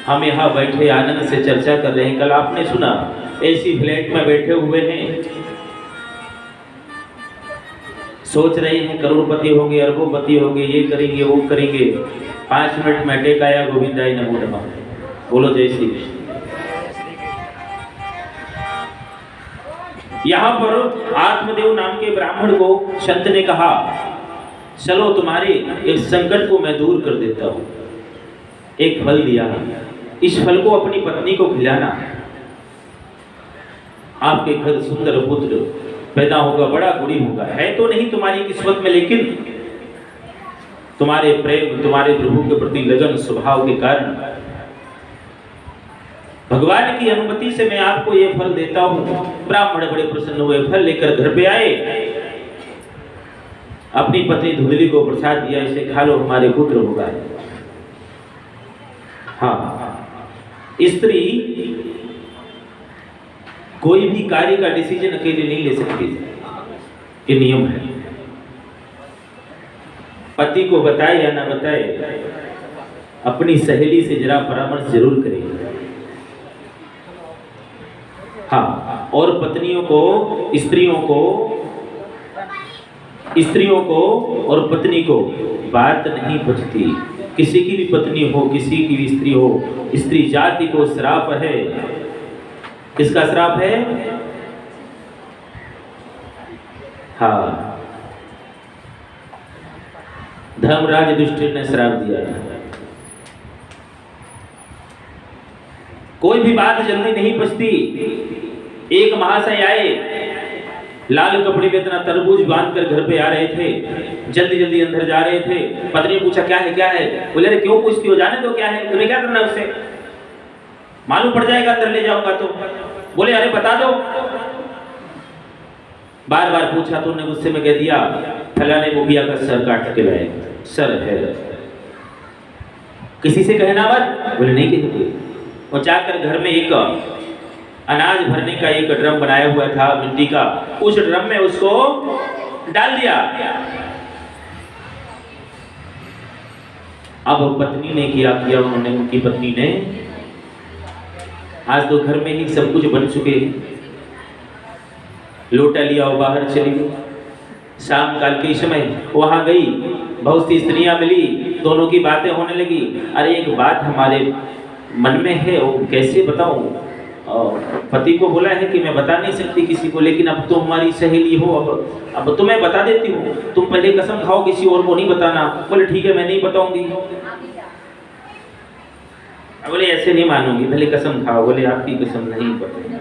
हम यहाँ बैठे आनंद से चर्चा कर रहे हैं। कल आपने सुना एसी फ्लैट में बैठे हुए हैं, सोच रहे हैं करोड़पति होंगे, अरबोपति होंगे, ये करेंगे वो करेंगे। 5 मिनट में अटैक आया, गोविंदाय नमो नमः। बोलो जय श्री कृष्ण। यहाँ पर आत्मदेव नाम के ब्राह्मण को संत ने कहा, चलो तुम्हारे एक संकट को मैं दूर कर देता हूँ। एक फल दिया, इस फल को अपनी पत्नी को खिलाना, आपके घर सुंदर पुत्र पैदा होगा, बड़ा गुणी होगा। है तो नहीं तुम्हारी किस्मत में, लेकिन तुम्हारे प्रेम, तुम्हारे प्रभु के प्रति लगन स्वभाव के कारण भगवान की अनुमति से मैं आपको ये फल देता हूं। ब्राह्मण बड़े प्रसन्न हुए, फल लेकर घर पे आए, अपनी पत्नी धुंधली को प्रसाद दिया, इसे खा लो, हमारे पुत्र होगा। हाँ, स्त्री कोई भी कार्य का डिसीजन अकेले नहीं ले सकती, ये नियम है। पति को बताए या ना बताए, अपनी सहेली से जरा परामर्श जरूर करें। हाँ, और पत्नियों को, स्त्रियों को और पत्नी को बात नहीं बचती। किसी की भी पत्नी हो, किसी की भी स्त्री हो, स्त्री जाति को श्राप है। किसका श्राप है? हाँ, धर्मराज युधिष्ठिर ने श्राप दिया था। कोई भी बात जल्दी नहीं बचती। एक महाशय आए, लाल कपड़े में इतना तरबूज बांधकर घर पे आ रहे थे, जल्दी जल्दी अंदर जा रहे थे। पत्नी ने पूछा क्या है क्या है? बोले अरे क्यों पूछती हो, जाने दो क्या है, तुम्हें क्या करना है उससे, मालूम पड़ जाएगा अंदर ले जाऊंगा तो। बोले अरे बता दो। बार बार पूछा तो उन्होंने गुस्से में कह दिया, फलाने मुखिया का सर काट के लाए। सर है, किसी से कहना मत। बोले नहीं कहते। और जाकर घर में एक अनाज भरने का एक ड्रम बनाया हुआ था मिट्टी का, उस ड्रम में उसको डाल दिया। अब पत्नी ने क्या किया, उन्होंने, उनकी पत्नी ने, आज तो घर में ही सब कुछ बन चुके हैं, लोटा लिया और बाहर चली गई। शाम काल के समय वहां गई, बहुत सी स्त्रियां मिली, दोनों की बातें होने लगी। अरे एक बात हमारे मन में है, वो कैसे बताऊं? पति को बोला है कि मैं बता नहीं सकती किसी को, लेकिन अब तो हमारी सहेली हो, अब तो मैं बता देती हूँ, तुम पहले कसम खाओ किसी और को नहीं बताना। बोले ठीक है, मैं नहीं बताऊंगी। बोले ऐसे नहीं मानूंगी, पहले कसम खाओ। बोले आपकी कसम नहीं बताऊंगी।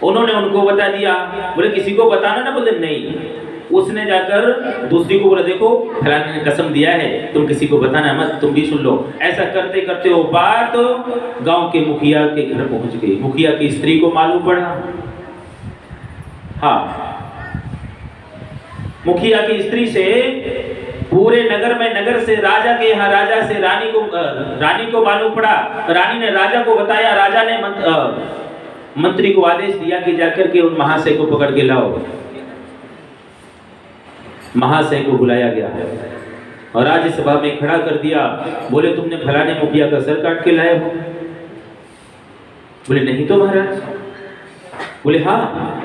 उन्होंने उनको बता दिया। बोले किसी को बताना ना। बोले नहीं। उसने जाकर दूसरी को बोला, देखो फलाने ने कसम दिया है, तुम किसी को बताना मत, तुम भी सुन लो। ऐसा करते करते वो बात गांव के मुखिया के घर पहुंच गई। मुखिया की स्त्री को मालूम पड़ा। हाँ, मुखिया की स्त्री से पूरे नगर में, नगर से राजा के यहाँ, राजा से रानी को मालूम पड़ा। रानी ने राजा को बताया। राजा ने मंत्री को आदेश दिया कि जाकर के उन महाशय को पकड़ के लाओ। महाशय को बुलाया गया और राज्यसभा में खड़ा कर दिया। बोले तुमने फलाने मुखिया का सर काट के लाए हो? बोले नहीं तो महाराज। बोले हाँ।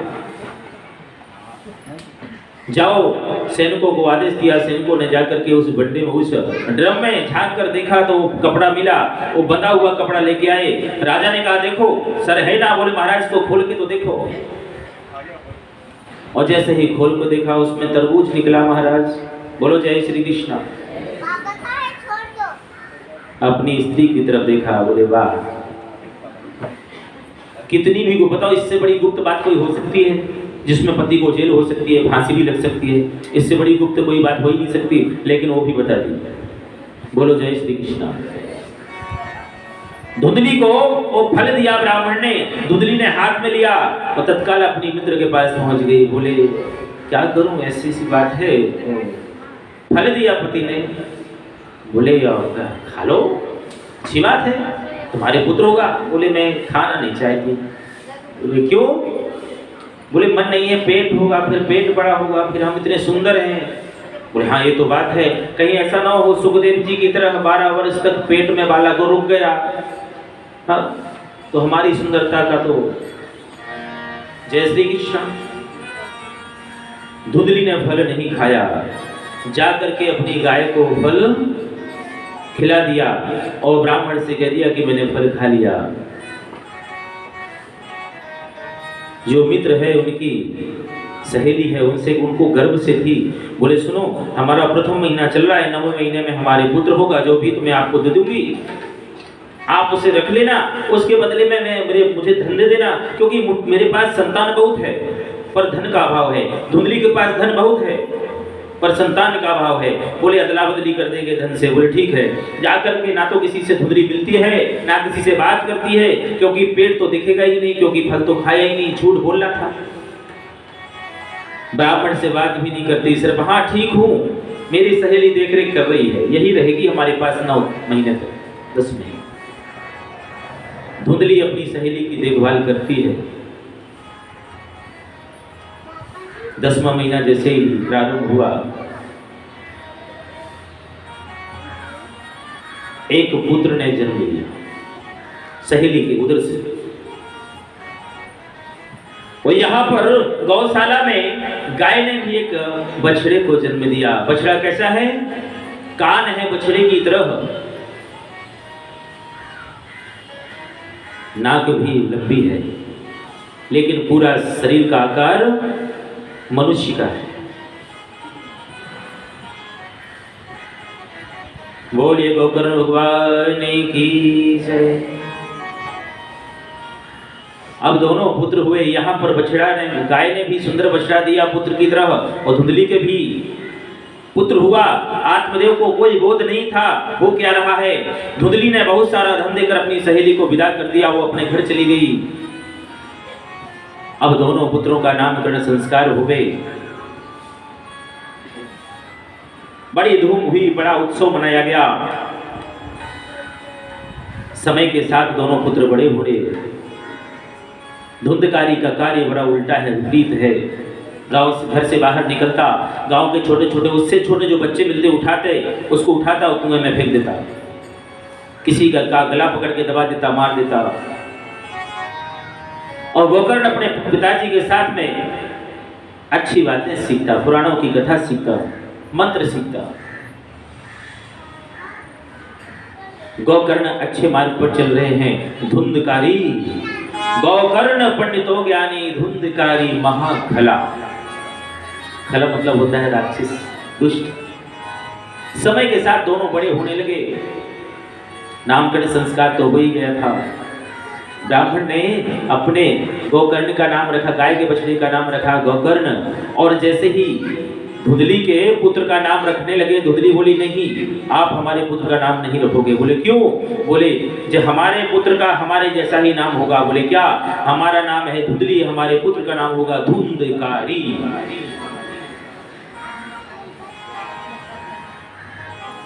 जाओ, सैनिकों को आदेश दिया। सैनिकों ने जाकर के उस बंडे में, उस ड्रम में झांक कर देखा तो कपड़ा मिला, वो बंधा हुआ कपड़ा लेके आए। राजा ने कहा देखो सर है ना? बोले महाराज तो खोल के तो देखो। और जैसे ही खोल को देखा, उसमें तरबूज निकला महाराज। बोलो जय श्री कृष्ण। अपनी स्त्री की तरफ देखा। बोले वाह, कितनी भी बताओ, इससे बड़ी गुप्त बात कोई हो सकती है? जिसमें पति को जेल हो सकती है, फांसी भी लग सकती है, इससे बड़ी गुप्त कोई बात हो ही नहीं सकती, लेकिन वो भी बता दी। बोलो जय श्री कृष्ण। धुंधली को वो फल दिया ब्राह्मण ने। धुंधली ने हाथ में लिया और तत्काल अपनी मित्र के पास पहुंच गई। बोले क्या करूं, ऐसी सी बात है। फल दिया पति ने। बोले खा लो, अच्छी बात है, तुम्हारे पुत्र होगा। बोले मैं खाना नहीं चाहती। बोले क्यों? बोले मन नहीं है, पेट होगा, फिर पेट बड़ा होगा, फिर हम इतने सुंदर हैं, बोले हाँ ये तो बात है, कहीं ऐसा ना हो सुखदेव जी की तरह 12 वर्ष तक पेट में बालक को रुक गया, हाँ तो हमारी सुंदरता का तो। जय श्री कृष्ण। धुंधली ने फल नहीं खाया, जाकर के अपनी गाय को फल खिला दिया और ब्राह्मण से कह दिया कि मैंने फल खा लिया। जो मित्र है उनकी सहेली है, उनसे उनको गर्व से थी। बोले सुनो, हमारा प्रथम महीना चल रहा है, 9वें महीने में हमारे पुत्र होगा, जो भी तुम्हें आपको दे दूंगी, आप उसे रख लेना, उसके बदले में मुझे धन दे देना, क्योंकि मेरे पास संतान बहुत है पर धन का अभाव है। धुंधली के पास धन बहुत है पर संतान का अभाव है। बोले अदला बदली कर देंगे धन से। बोले ठीक है। जाकर के ना तो किसी से धुंधली मिलती है ना किसी से बात करती है, क्योंकि पेट तो दिखेगा ही नहीं, क्योंकि फल तो खाया ही नहीं, झूठ बोलना था। ब्राह्मण से बात भी नहीं करती, सिर्फ हाँ ठीक हूँ, मेरी सहेली देख रेख कर रही है, यही रहेगी हमारे पास 9 महीने तक, 10 महीने। धुंधली अपनी सहेली की देखभाल करती है। 10वां महीना जैसे ही प्रारंभ हुआ, एक पुत्र ने जन्म लिया सहेली के उदर से। वो यहाँ पर गौशाला में गाय ने भी एक बछड़े को जन्म दिया। बछड़ा कैसा है? कान है बछड़े की तरह, नाक भी लंबी है, लेकिन पूरा शरीर का आकार मनुष्य का है। बोलिए गोकर्ण भगवान की जय। अब दोनों पुत्र हुए। यहाँ पर बछड़ा ने, गाय ने भी सुंदर बछड़ा दिया पुत्र की तरह, और धुंधली के भी पुत्र हुआ। आत्मदेव को कोई गोद नहीं था, वो क्या रहा है। धुंधली ने बहुत सारा धन देकर अपनी सहेली को विदा कर दिया, वो अपने घर चली गई। अब दोनों पुत्रों का नामकरण संस्कार हुए। बड़ी धूम हुई, बड़ा उत्सव मनाया गया। समय के साथ दोनों पुत्र बड़े हुए। धुंधकारी का कार्य बड़ा उल्टा है, विपरीत है। गांव से, घर से बाहर निकलता, गांव के छोटे छोटे, उससे छोटे जो बच्चे मिलते उठाते, उसको उठाता और कुएं में फेंक देता। किसी का गला पकड़ के दबा देता, मार देता। और गोकर्ण अपने पिताजी के साथ में अच्छी बातें सीखता, पुराणों की कथा सीखता, मंत्र सीखता। गोकर्ण अच्छे मार्ग पर चल रहे हैं। धुंधकारी गोकर्ण पंडितो ज्ञानी, धुंधकारी महाखला। खला मतलब होता है राक्षस, दुष्ट। समय के साथ दोनों बड़े होने लगे। नामकरण संस्कार तो हो ही गया था। ब्राह्मण ने अपने गोकर्ण का नाम रखा, गाय के बछड़े का नाम रखा गोकर्ण। और जैसे ही धुंधली के पुत्र का नाम रखने लगे, धुंधली बोली नहीं, आप हमारे पुत्र का नाम नहीं रखोगे। बोले क्यों? बोले जो हमारे पुत्र का हमारे जैसा ही नाम होगा। बोले क्या? हमारा नाम है धुंधली, हमारे पुत्र का नाम होगा धुंधकारी।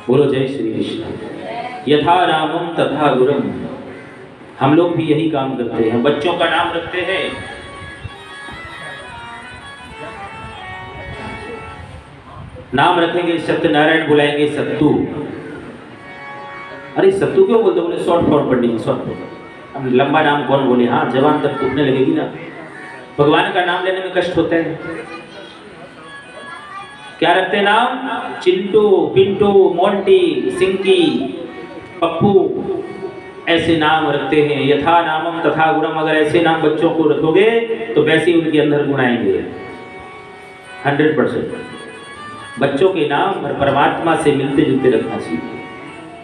बोलो जय श्री कृष्ण। यथा रामम तथा गुरम। हम लोग भी यही काम करते हैं, बच्चों का नाम रखते हैं। नाम रखेंगे सत्यनारायण, बुलाएंगे सत्तू। अरे सत्तू क्यों बोलते? बोले शॉर्ट फॉर्म पढ़नी, शॉर्ट फॉर्म। अब लंबा नाम कौन बोले? हाँ जवान तक टूटने लगेगी ना। भगवान का नाम लेने में कष्ट होता है। क्या रखते नाम? चिंटू, पिंटू, मोंटी, सिंकी, पप्पू, ऐसे नाम रखते हैं। यथा नामम तथा गुणम। अगर ऐसे नाम बच्चों को रखोगे तो वैसे ही उनके अंदर गुण आएंगे। 100%। बच्चों के नाम परमात्मा से मिलते जुलते रखना चाहिए।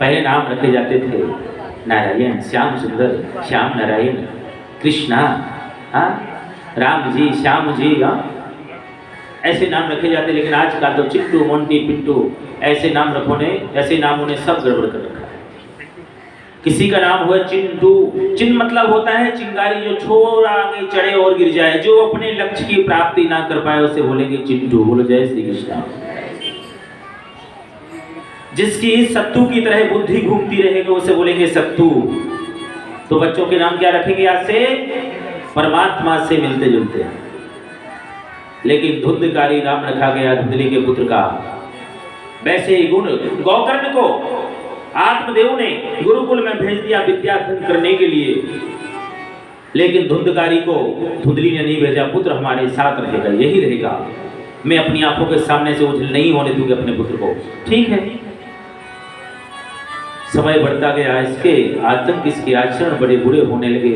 पहले नाम रखे जाते थे नारायण, श्याम सुंदर, श्याम नारायण, कृष्णा, हाँ राम जी, श्याम जी, हाँ ऐसे नाम रखे जाते। लेकिन आज का तो चिट्टू, मोंटी, पिंटू ऐसे नाम ऐसे नामों ने सब गड़बड़ कर रखा है। किसी का नाम हुआ चिंटू। चिन्ह मतलब होता है चिंगारी, जो छोरा आगे चढ़े और गिर जाए, जो अपने लक्ष्य की प्राप्ति ना कर पाए उसे बोलेंगे चिंटू। बोलो जय श्री कृष्ण। जिसकी सत्तू की तरह बुद्धि घूमती रहेगी उसे बोलेंगे सत्तू। तो बच्चों के नाम क्या रखेंगे आज से? परमात्मा से मिलते जुलते। लेकिन धुंधकारी नाम रखा गया धुंधली के पुत्र का। वैसे ही गुण गोकर्ण को आत्मदेव ने गुरुकुल में भेज दिया विद्यार्थन करने के लिए, लेकिन धुंधकारी को धुंधली ने नहीं भेजा। पुत्र हमारे साथ रहेगा, यही रहेगा, मैं अपनी आंखों के सामने से ओझल नहीं होने दूंगी अपने पुत्र को। ठीक है। समय बढ़ता गया, इसके आतंक, इसके आचरण बड़े बुरे होने लगे।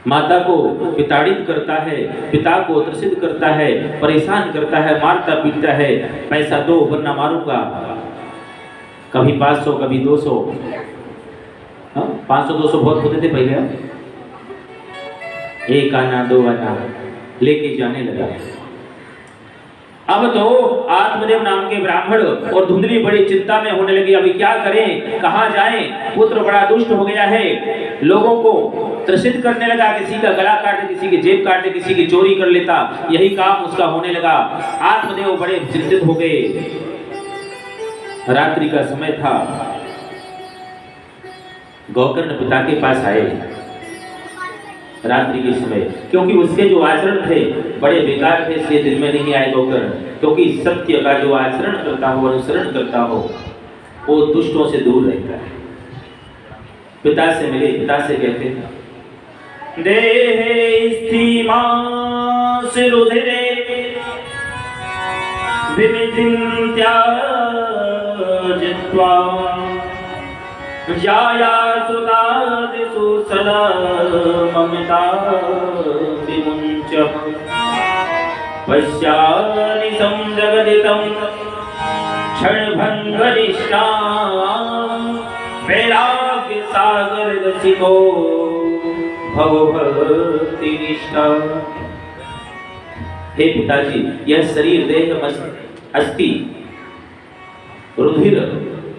माता को पिताड़ित करता है, पिता को त्रसित करता है, परेशान करता है, मारता पीटता है। पैसा दो वरना मारूंगा। कभी 500 कभी 200। 500-200 बहुत होते थे पहले। एक आना 2 आना लेके जाने लगा। अब तो आत्मदेव नाम के ब्राह्मण और धुंधली बड़ी चिंता में होने लगी। अभी क्या करें, कहां जाएं? पुत्र बड़ा दुष्ट हो गया है, लोगों को त्रसित करने लगा, किसी का गला काटे, किसी की जेब काटे, किसी की चोरी कर लेता, यही काम उसका होने लगा। आत्मदेव बड़े चिंतित हो गए। रात्रि का समय था। गोकर्ण पिता के पास आए रात्रि के समय, क्योंकि उसके जो आचरण थे बड़े बेकार थे, इसलिए दिल में नहीं आए गोकर्ण। क्योंकि सत्य का जो आचरण करता हो, अनुसरण करता हो, वो दुष्टों से दूर रहता है। पिता से मिले, पिता से कहते हैं, देहे स्थिमास रुधिरे विमितिन्त्या जित्वा जाया सुतादिषु सदा ममता विमुञ्च पश्यानि संजगदितं क्षणभङ्गनिष्ठा वैराग्य सागर रसिको भवभक्तिनिष्ठा। हे पिताजी, यह शरीर देह अस्थि रुधिर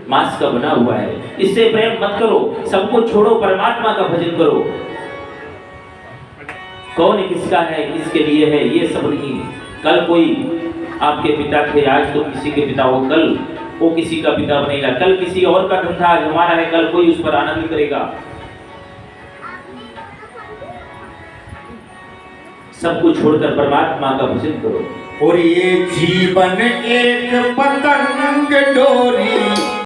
मांस का बना हुआ है, इससे प्रेम मत करो, सब कुछ छोड़ो, परमात्मा का भजन करो। कौन किसका है, किसके लिए है, ये सब नहीं। कल कोई आपके पिता थे, आज तो किसी के पिता हो, कल वो किसी का पिता बनेगा, कल किसी और का धंधा आज हमारा है, कल कोई उस पर आनंद करेगा। सब कुछ छोड़कर परमात्मा का भजन करो। और ये जीवन एक पतंग डोरी